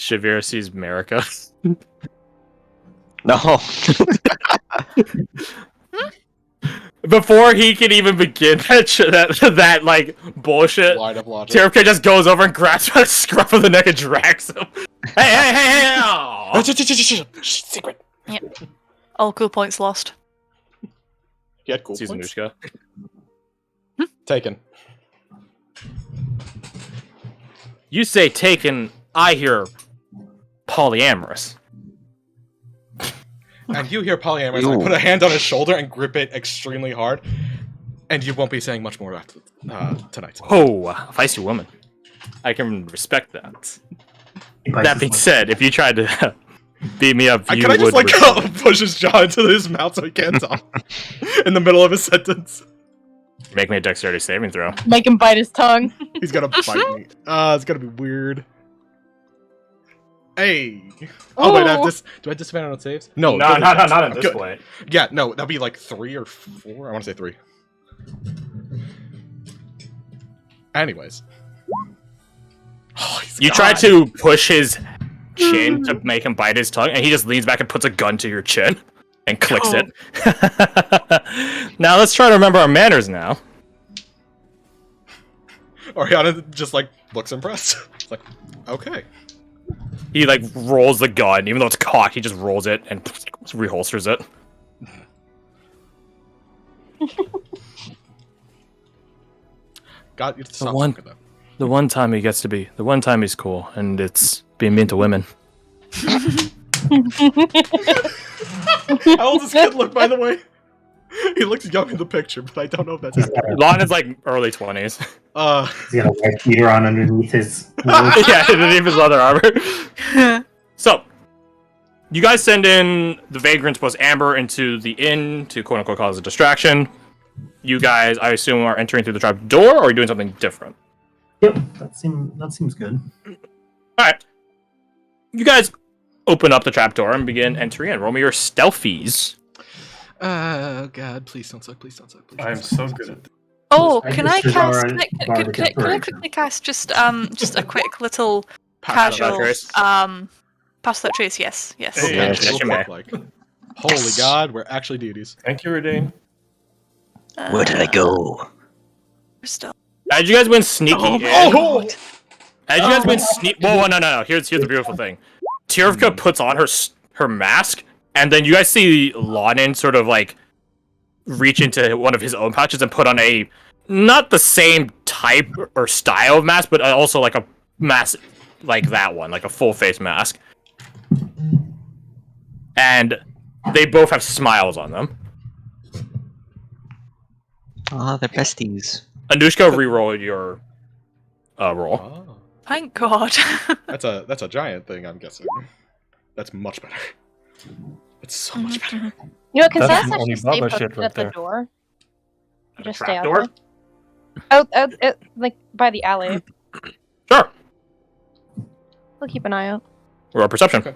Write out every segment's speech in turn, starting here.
Shavir sees America. No. Before he can even begin that like bullshit, Line of logic. Tirpka just goes over and grabs him by the scruff of the neck and drags him. Hey! Oh. Secret. Yep. All cool points lost. He had cool Sees points. Anushka. Taken. You say taken, I hear polyamorous. And you hear polyamorous, I put a hand on his shoulder and grip it extremely hard. And you won't be saying much more after tonight. Oh, feisty woman. I can respect that. That being said, if you tried to beat me up, you Can I just would like push his jaw into his mouth so he can't talk in the middle of his sentence? make me a dexterity saving throw. Make him bite his tongue. He's gonna bite me. It's gonna be weird. Hey. Oh, wait, do I have disadvantage on saves? No, not at this point. Yeah, no, that'd be like 3 or 4. I want to say 3. Anyways. Oh, You try to push his chin to make him bite his tongue, and he just leans back and puts a gun to your chin and clicks it. Now let's try to remember our manners now. Oriana just like looks impressed. It's like, okay. He like rolls the gun, even though it's cocked, he just rolls it and reholsters it. God, you have to stop one- talking, though. The one time he gets to be, the one time he's cool, and it's being mean to women. How old does this kid look, by the way? He looks young in the picture, but I don't know if that's accurate. Lon is like early 20s. He's got a white beater on underneath his. Yeah, underneath his leather armor. So, you guys send in the vagrants plus Amber into the inn to quote unquote cause a distraction. You guys, I assume, are entering through the trap door, or are you doing something different? Yep, that seems good. Alright. You guys open up the trapdoor and begin entering in. Roll me your stealthies. God, please don't suck, please don't suck, please. I'm so good at this. Oh, I can I just cast? disregard Can I bardic quickly cast just a quick little casual trace. pass that trace? Yes. Hey, Yeah, what yes, does you it may. look like? Holy God, we're actually deities. Thank you, Redain. Where did I go? Still. As you guys went sneaky in, Oh! as you guys went sneak. Whoa, no. Here's the beautiful thing. Tirvka puts on her mask, and then you guys see Lonin sort of like reach into one of his own pouches and put on a not the same type or style of mask, but also like a mask like that one, like a full face mask. And they both have smiles on them. Ah, they're besties. Anushka, reroll your roll. Oh. Thank God. That's a giant thing, I'm guessing. That's much better. It's so much better. You know, can That's Sass the only actually stay Baba put shit right at the there. door? The Just stay out trapdoor? there? Out, like by the alley. Sure. We'll keep an eye out. Roll perception. Okay.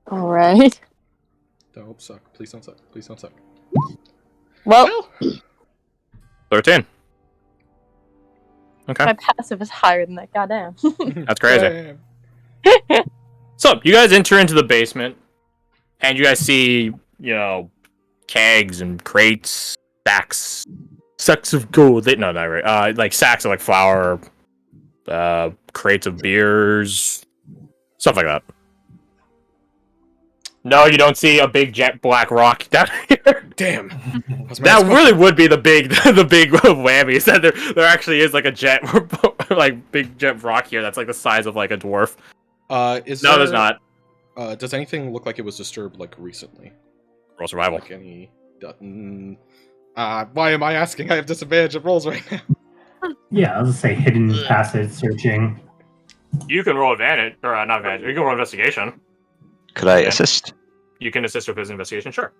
All right. Don't suck. Please don't suck. Please don't suck. Well, 13. Okay. my passive is higher than that. Goddamn. That's crazy. So, you guys enter into the basement, and you guys see, kegs and crates, sacks of gold. No, not right. Like sacks of like flour, crates of beers, stuff like that. No, you don't see a big jet black rock down here. Damn. That really would be the big whammy. Is that there actually is like a jet, like big jet rock here that's like the size of like a dwarf. There's not. Does anything look like it was disturbed like recently? Roll survival. Like any? Why am I asking? I have disadvantage of rolls right now. Yeah, I was gonna say hidden passage searching. You can roll advantage, or not advantage. You can roll investigation. Could I Yeah. assist? You can assist with his investigation, sure.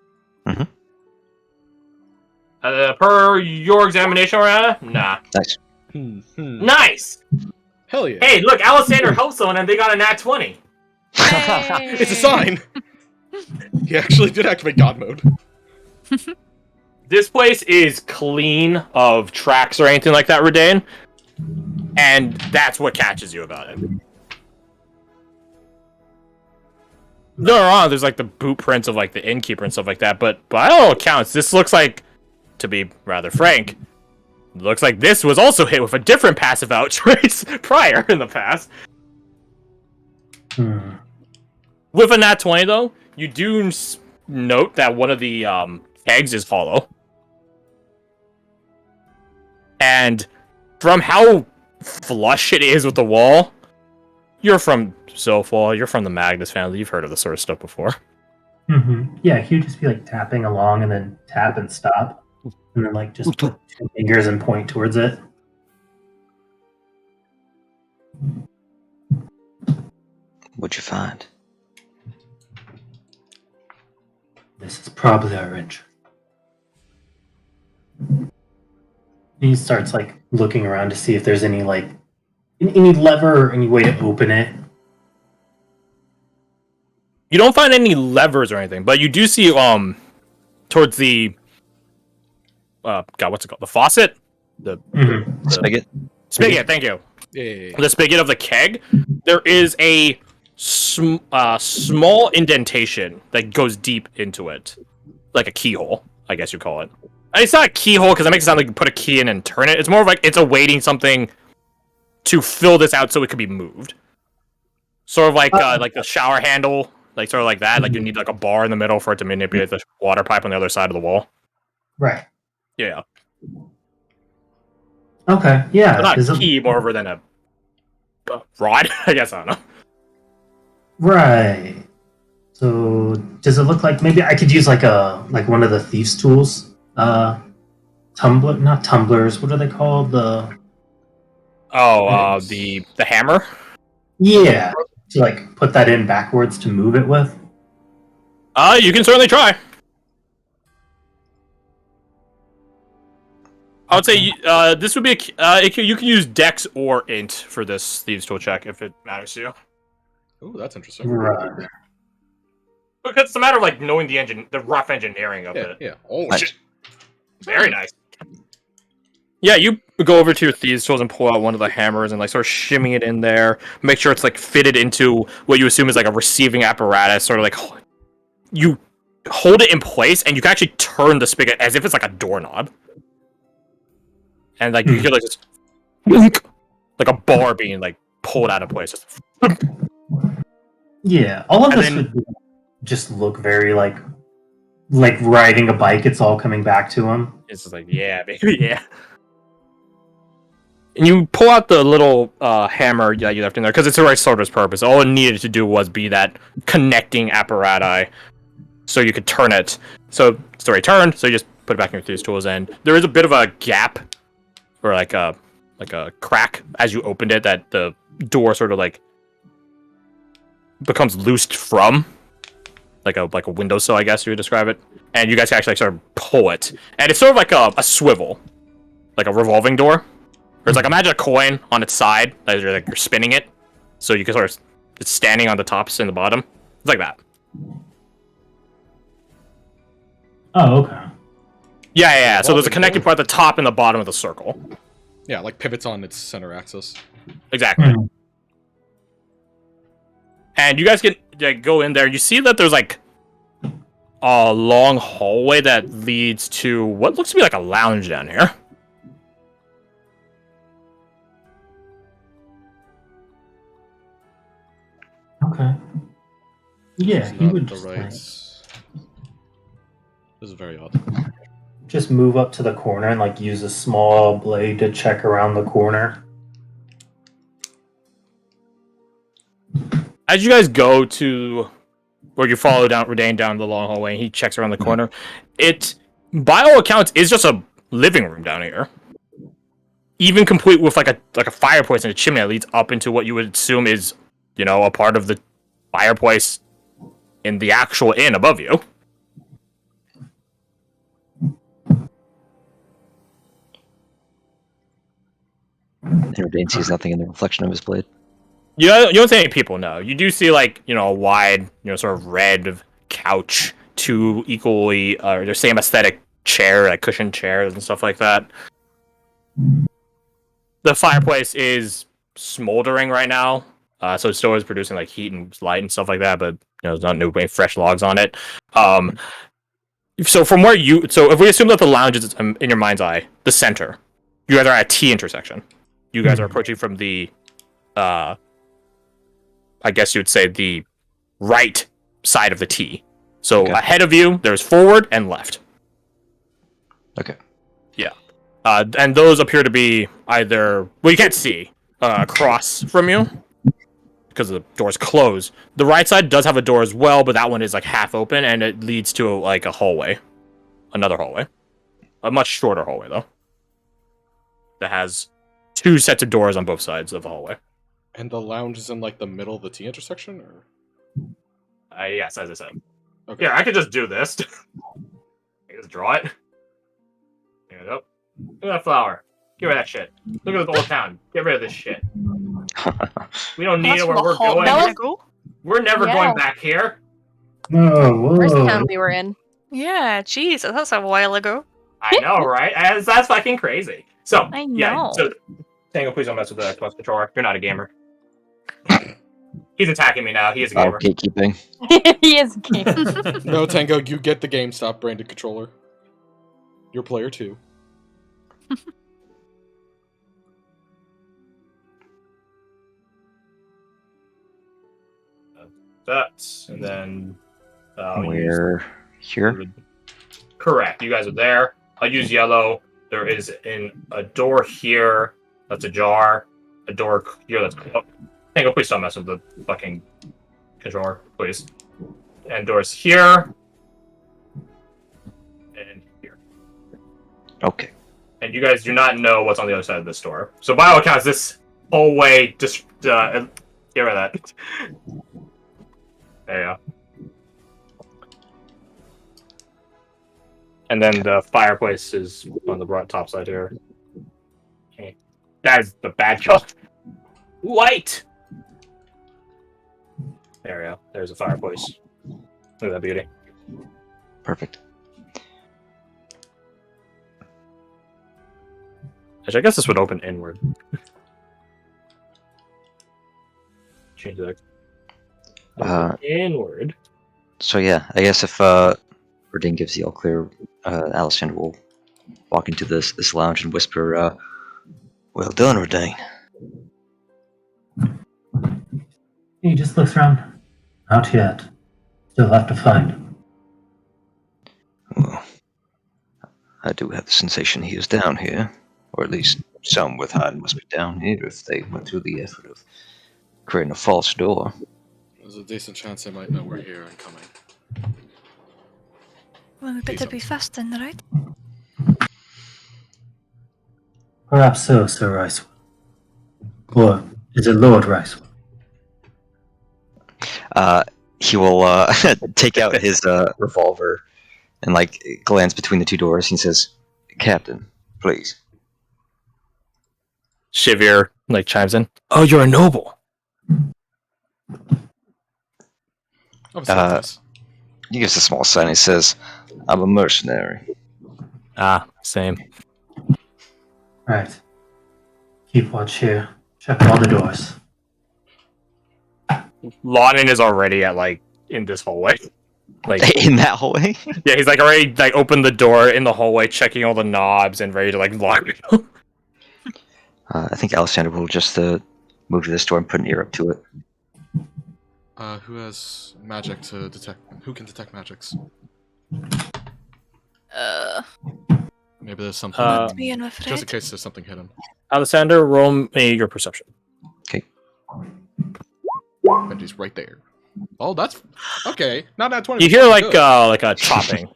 Mhm. Per your examination, Oriana? Nah. Nice. Nice! Hell yeah. Hey, look, Alexander helped someone and they got a nat 20. It's a sign. He actually did activate God mode. This place is clean of tracks or anything like that, Redain. And that's what catches you about it. no wrong. There's like the boot prints of like the innkeeper and stuff like that. But by all accounts, this looks like, to be rather frank, looks like this was also hit with a different passive outrace prior in the past. With a nat 20 though, you do note that one of the kegs is hollow. And from how flush it is with the wall, you're from Zofal, you're from the Magnus family, you've heard of this sort of stuff before. Yeah, he would just be like tapping along and then tap and stop. And then like just put 2 fingers and point towards it. What'd you find? This is probably our entry. He starts like looking around to see if there's any like any lever or any way to open it. You don't find any levers or anything, but you do see towards the God, what's it called? The faucet? The Spigot? spigot, thank you. Yeah. The spigot of the keg, there is a small indentation that goes deep into it. Like a keyhole, I guess you call it. And it's not a keyhole because it makes it sound like you put a key in and turn it. It's more of like it's awaiting something to fill this out so it could be moved. Sort of like the shower handle, like sort of like that. Like you need like a bar in the middle for it to manipulate the water pipe on the other side of the wall. Right. Yeah. Okay. Yeah. But not Is a it- key, more over than a rod. I guess I don't know. Right. So does it look like maybe I could use like one of the thieves' tools? Tumbler, not tumblers. What are they called? The hammer. Yeah. To like put that in backwards to move it with. You can certainly try. I would say this would be you can use Dex or Int for this thieves' tool check if it matters to you. Ooh, that's interesting. Right. Because it's a matter of like knowing the rough engineering of it. Yeah. Oh Nice. shit. Very nice. Yeah, you go over to your thieves' tools and pull out one of the hammers and like sort of shimmy it in there. Make sure it's like fitted into what you assume is like a receiving apparatus. Sort of like you hold it in place and you can actually turn the spigot as if it's like a doorknob. And like you hear like this, like a bar being like pulled out of place. Just Yeah. All of And this then- would just look very like riding a bike. It's all coming back to him. It's just like, yeah, baby, yeah. And you pull out the little hammer that you left in there because it's the right sort of purpose. All it needed to do was be that connecting apparatus, so you could turn it. So it's already turned. So you just put it back in your thieves' tools, and there is a bit of a gap, or like a crack as you opened it that the door sort of like becomes loosed from, like a windowsill, I guess you would describe it. And you guys can actually sort of pull it, and it's sort of like a swivel, like a revolving door. Or it's like imagine a coin on its side as you're spinning it, so you can sort of it's standing on the tops and the bottom. It's like that. Oh, okay. Yeah. So there's a connecting part at the top and the bottom of the circle. Yeah, like pivots on its center axis. Exactly. Mhm. And you guys can go in there. You see that there's like a long hallway that leads to what looks to be like a lounge down here. Okay. Yeah, It's he not would the just, right. like, This is very odd. just move up to the corner and like use a small blade to check around the corner. As you guys go to, or you follow down Redain down the long hallway, and he checks around the corner. It, by all accounts, is just a living room down here. Even complete with like a fireplace and a chimney that leads up into what you would assume is, a part of the fireplace in the actual inn above you. Dane sees nothing in the reflection of his blade. You don't see any people, no. You do see like, a wide, sort of red couch, two equally, the same aesthetic chair, like cushioned chairs and stuff like that. The fireplace is smoldering right now. So it's still is producing like heat and light and stuff like that, but there's not no fresh logs on it. So from where if we assume that the lounge is in your mind's eye, the center, you guys are at T intersection. You guys are approaching from the, I guess you would say the right side of the T. So ahead of you, there's forward and left. Okay. Yeah. And those appear to be either, well, you can't see across from you because the door's closed. The right side does have a door as well, but that one is like half open and it leads to like a hallway. Another hallway. A much shorter hallway though. That has 2 sets of doors on both sides of the hallway. And the lounge is in like the middle of the T intersection, or? Yes, as I said. Okay. Yeah, I could just do this. I just draw it. There you go. Look at that flower. Get rid of that shit. Look at the old town. Get rid of this shit. We don't need That's it where from a we're hot going. minute ago. We're never Yeah. going back here. No, First town whoa. we were in. Yeah, jeez, that's a while ago. I know, right? That's fucking crazy. So, I yeah. know. So, Tango, please don't mess with the Xbox controller. You're not a gamer. He's attacking me now. He is a gamer. Gatekeeping. He is king. No, Tango, you get the GameStop branded controller. You're player 2. That, and then We're here. Correct. You guys are there. I'll use yellow. There is a door here that's ajar. A door here that's closed. Tango, please don't mess with the fucking controller, please. And doors here. And here. Okay. And you guys do not know what's on the other side of this door. So by all accounts, this hallway just get rid of that. There you go. And then the fireplace is on the top side here. Okay. That is the bad color. White! There we go. There's a fireplace. Look at that beauty. Perfect. Actually, I guess this would open inward. Change that. Inward. So yeah, I guess if Verdine gives the all clear, Alessandra will walk into this lounge and whisper, "Well done, Verdine." He just looks around. Not yet. Still have to find him. Well, I do have the sensation he is down here, or at least some with hide must be down here if they went through the effort of creating a false door. There's a decent chance they might know we're here and coming. Well, we better be fast then, right? Perhaps so, Sir Ricewell. Or is it Lord Ricewell? He will take out his revolver and glance between the 2 doors. He says, "Captain, please." Shivir chimes in. Oh, you're a noble. He gives a small sign. He says, "I'm a mercenary." Ah, same. Right. Keep watch here. Check all the doors. Lawton is already at in this hallway. In that hallway? Yeah, he's already opened the door in the hallway, checking all the knobs and ready to lock it. I think Alessandra will just move to this door and put an ear up to it. Who has magic to detect? Who can detect magics? Maybe there's something. Not me, I'm afraid. Just in case there's something hidden. Alessandra, roll me your perception. Okay. Benji's right there. Oh, that's okay. Not that 20. You hear a chopping,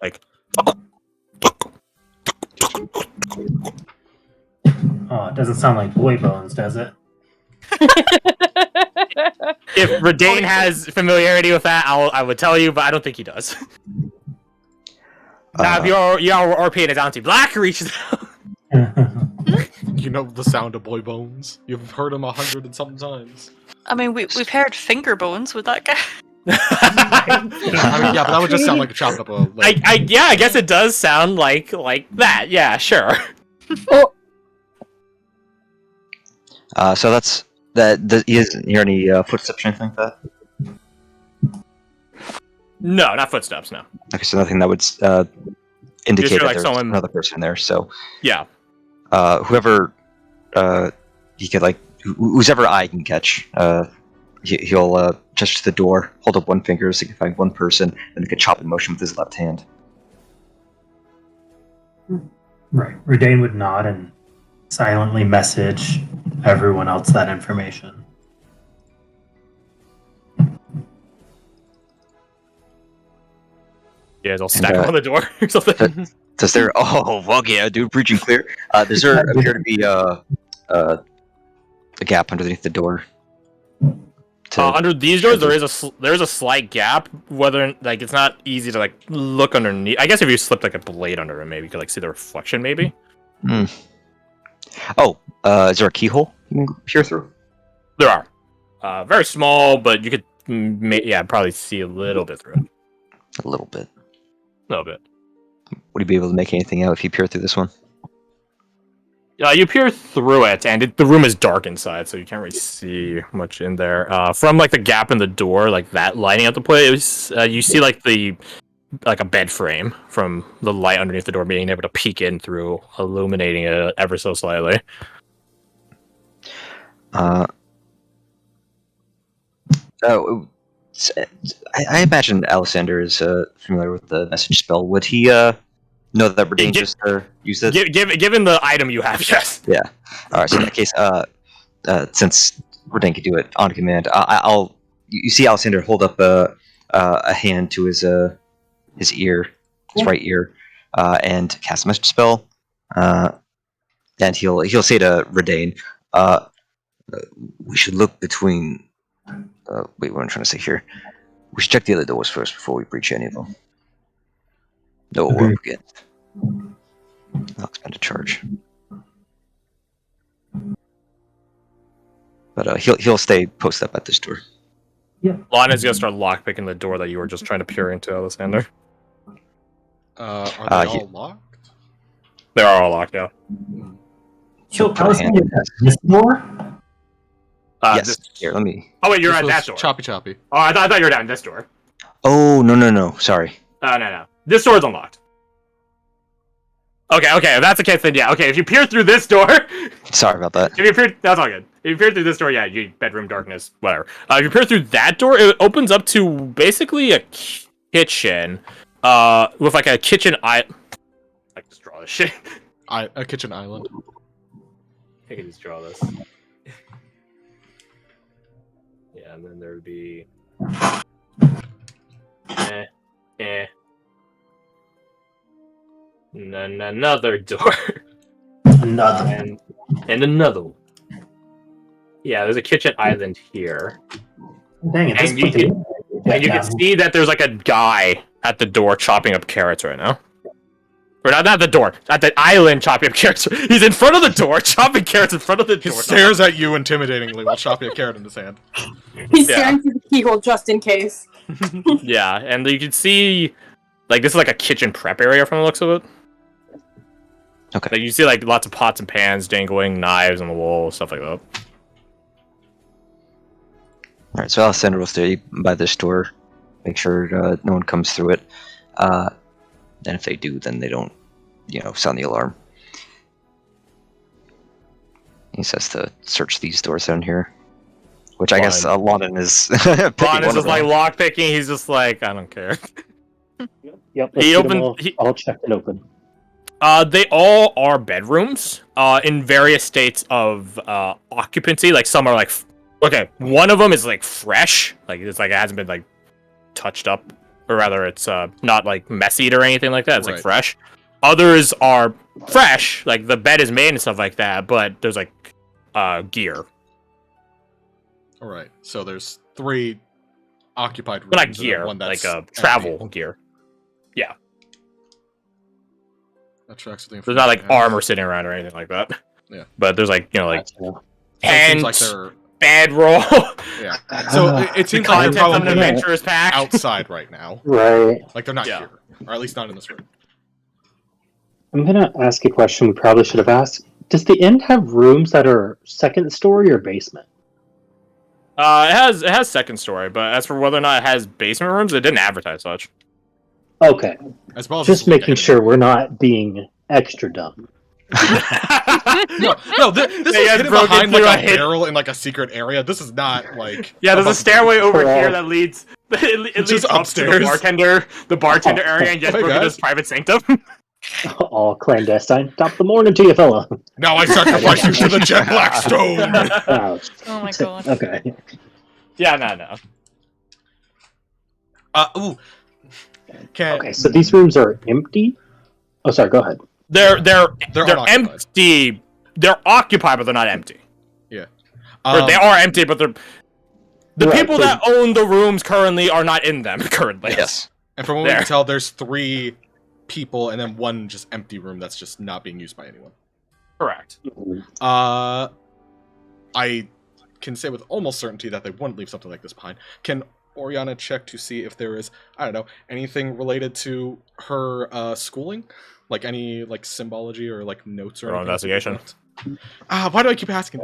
Oh, it doesn't sound like boy bones, does it? If Redane has familiarity with that, I would tell you, but I don't think he does. Now, if you're RPing it down to Black reaches out. You know the sound of boy bones. You've heard them 100 and something times. I mean, we've heard finger bones with that guy. I mean, yeah, but that would just sound like a chopping up a leg. I guess it does sound like that. Yeah, sure. So that's He doesn't hear any footsteps or anything like that? No, not footsteps. No. Okay, so nothing that would indicate hear, that like, there's someone- another person there. So Yeah. whoever he could whose ever eye can catch, he'll gesture to the door, hold up one finger so he can find one person, and he could chop in motion with his left hand. Right. Redain would nod and silently message everyone else that information. Yeah, they'll stack them on the door or something. Does there? Oh, well, yeah, dude, preaching clear. Does there appear to be a gap underneath the door? Under these doors, there's a slight gap. Whether it's not easy to look underneath. I guess if you slipped a blade under it, maybe you could see the reflection. Maybe. Oh, is there a keyhole you can peer through? There are. Very small, but you could probably see a little bit through it. A little bit. A little bit. Would you be able to make anything out if you peer through this one? You peer through it, and the room is dark inside, so you can't really see much in there. From the gap in the door, that lighting up the place, you see a bed frame from the light underneath the door being able to peek in through, illuminating it ever so slightly. I imagine Alessander is familiar with the message spell. Would he know that Redain just used it? Given the item you have, yes. Yeah. All right. So in that case, since Redain can do it on command, you see Alessander hold up a hand to his ear, his right ear, and cast a message spell. And he'll say to Redain, "We should look between." Wait, what I'm trying to say here. We should check the other doors first before we breach any of them. No, we're up against. I'll expend a charge. But he'll stay posted up at this door. Yeah. Lana's gonna start lockpicking the door that you were just trying to peer into, Alessander. Are they all locked? They are all locked, yeah. So, put a hand in this door? Yes. Here, let me. Oh wait, you're This at that was door. Choppy. Oh, I thought you were down this door. Oh no! Sorry. No. This door's unlocked. Okay. If that's the case, then yeah. Okay, if you peer through this door, Sorry about that. that's all good. If you peer through this door, yeah, you bedroom darkness, whatever. If you peer through that door, it opens up to basically a kitchen, with a kitchen I can just draw this shit. A kitchen island. I can just draw this. Yeah, and then there would be and then another door. Another. And another one. Yeah, there's a kitchen island here. Dang it. And you can see that there's a guy at the door chopping up carrots right now. Or not at the door, at the island chopping up carrots. He's in front of the door, chopping carrots in front of the door. He stares at you intimidatingly while chopping a carrot in his hand. He's staring through the keyhole just in case. Yeah, and you can see, this is a kitchen prep area from the looks of it. Okay. You see lots of pots and pans dangling, knives on the wall, stuff like that. All right. So Alessander will stay by this door, make sure no one comes through it. And if they do, then they don't, sound the alarm. He says to search these doors down here, which I guess London is. Ron is just lockpicking. He's just I don't care. Yep. I'll check it open. They all are bedrooms. In various states of occupancy. Some are okay. One of them is fresh. It's it hasn't been touched up. Or rather, it's not messy or anything like that. It's fresh. Others are fresh, the bed is made and stuff like that. But there's gear. All right, so there's 3 occupied rooms. But not gear, one that's travel empty. gear. Yeah. That tracks with the There's not information I have. armor sitting around or anything like that. Yeah. But there's So it and seems they're bedroll. yeah. So it seems like Content they're of an probably adventurous pack. outside right now. Right. They're not Yeah. here, or at least not in this room. I'm gonna ask a question we probably should have asked. Does the inn have rooms that are second story or basement? It has second story, but as for whether or not it has basement rooms, it didn't advertise such. Okay. As well as Just making sure we're not being extra dumb. no, this is hidden behind like a barrel in like a secret area. This is not like there's a stairway over here that leads. It leads upstairs to the bartender area, and just broke his private sanctum. All clandestine. Top of the morning to you, fella. Now I sacrifice you to the jet black stone. Ouch. Oh my god. Okay. Yeah, no. Ooh. Okay, so these rooms are empty? Oh, sorry, go ahead. They're unoccupied. empty. They're occupied, but they're not empty. Yeah. Or they are empty, but they're... The Right, people that own the rooms currently are not in them currently. Yes. And from what we can tell, there's 3 people and then 1 just empty room that's just not being used by anyone. Correct. I can say with almost certainty that they wouldn't leave something like this behind. Can Oriana check to see if there is, I don't know, anything related to her schooling? Like any like symbology or like notes or anything? Investigation. Why do I keep asking?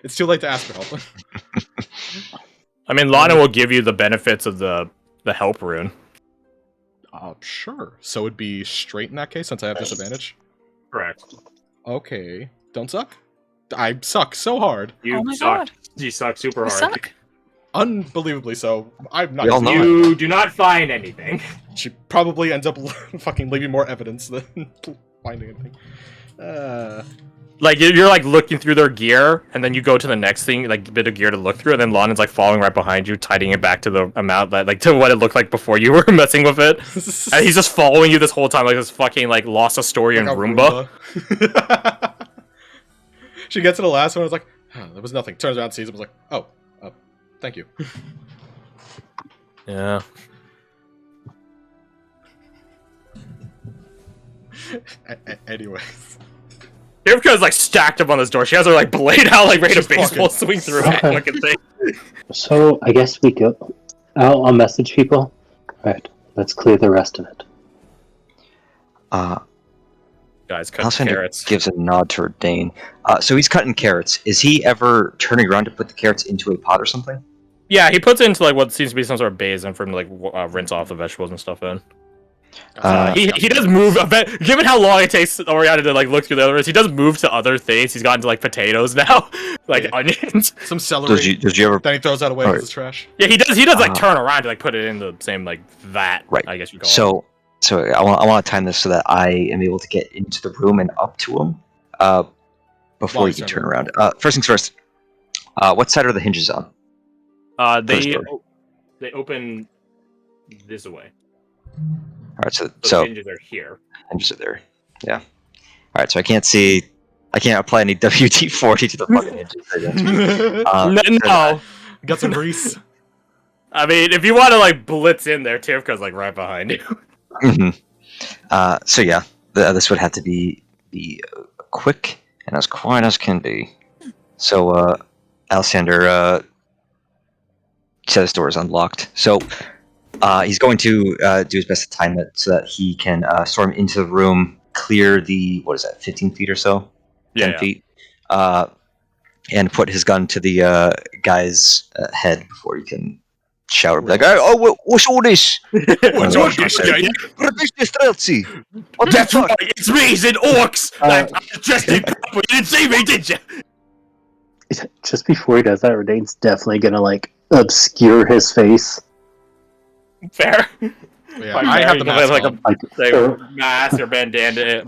It's too late to ask for help. I mean, Lana will give you the benefits of the help rune. Sure. So it'd be straight in that case since I have disadvantage? Correct. Okay. Don't suck? I suck so hard. You my suck. god. You suck super You hard. suck. Unbelievably so. I'm not. We all know You do not find anything. She probably ends up fucking leaving more evidence than finding anything. Like you're like looking through their gear, and then you go to the next thing, like bit of gear to look through, and then Lonan's like following right behind you, tidying it back to the amount that like to what it looked like before you were messing with it. And he's just following you this whole time, like this fucking like Lost Astorian like a Roomba. She gets to the last one. I was like, there was nothing. Turns around, sees it, was like, oh, thank you. Yeah. Anyways. Irvka's like stacked up on this door. She has her like blade out, like ready to baseball swing through it. Fucking thing. So, I guess we go. I'll message people. Alright, let's clear the rest of it. Guys, cut Alexander carrots. gives a nod to Dane. So he's cutting carrots. Is he ever turning around to put the carrots into a pot or something? Yeah, he puts it into like what seems to be some sort of basin for him to like rinse off the vegetables and stuff in. He does move a bit. Given how long it takes Oriana to like look through the others, he does move to other things. He's gotten to like potatoes now, like onions, some celery. Does you ever? Then he throws that away because it's trash. Yeah, he does. He does like turn around to like put it in the same like vat. Right. I guess you call it. So I want to time this so that I am able to get into the room and up to him before you can turn around. First things first. What side are the hinges on? They open this way. All right, so the hinges are here. Hinges are there. Yeah. All right, so I can't apply any WD-40 to the fucking hinges. No. Got some grease. I mean, if you want to like blitz in there, Tirvka's like right behind you. Mm-hmm. So yeah, this would have to be quick and as quiet as can be. So Alexander says his door is unlocked. So he's going to do his best to time it so that he can storm into the room, clear the 15 feet or so, 10 feet, and put his gun to the guy's head before he can shout like, "Oh, what's all this? What's all this? That's right, it's me, and orcs. Like, I'm just you didn't see me, did you? Just before he does that, Redane's definitely gonna like obscure his face. Fair. Yeah, I have the mask like on. a mask or bandana.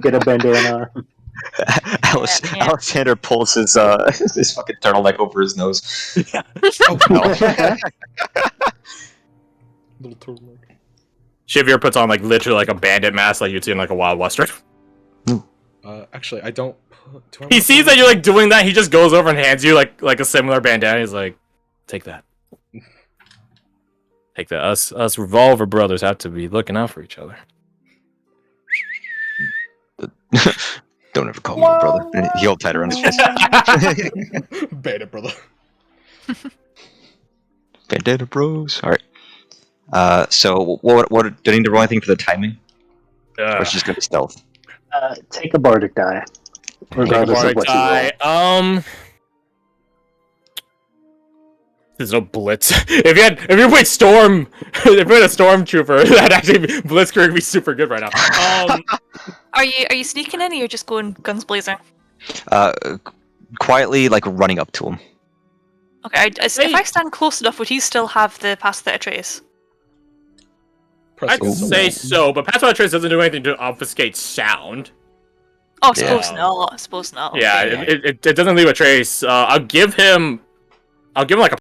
Get a bandana. Alexander pulls his fucking turtleneck over his nose. Oh no! Little turtleneck. Shivir puts on like literally like a bandit mask, like you'd see in like a Wild Western. Actually, I don't. He sees that you're like doing that. He just goes over and hands you like a similar bandana. He's like, "Take that. Take that. Us revolver brothers have to be looking out for each other." Don't ever call me a brother. He hold tight around his fist. Bandit brother. Bandana bros. All right. So what? Do I need to roll anything for the timing? Or it's just gonna be stealth. Take a bardic die, regardless of what you roll. There's no blitz. If you played Storm, if you played a Stormtrooper, that actually Blitzkrieg would be super good right now. Are you sneaking in, or you're just going guns blazing? Quietly, like running up to him. Okay, if I stand close enough, would he still have the pass without a trace? I'd say so, but Pass Without a Trace doesn't do anything to obfuscate sound. Oh, I suppose not. I suppose not. Yeah, Okay. it doesn't leave a trace. I'll give him like a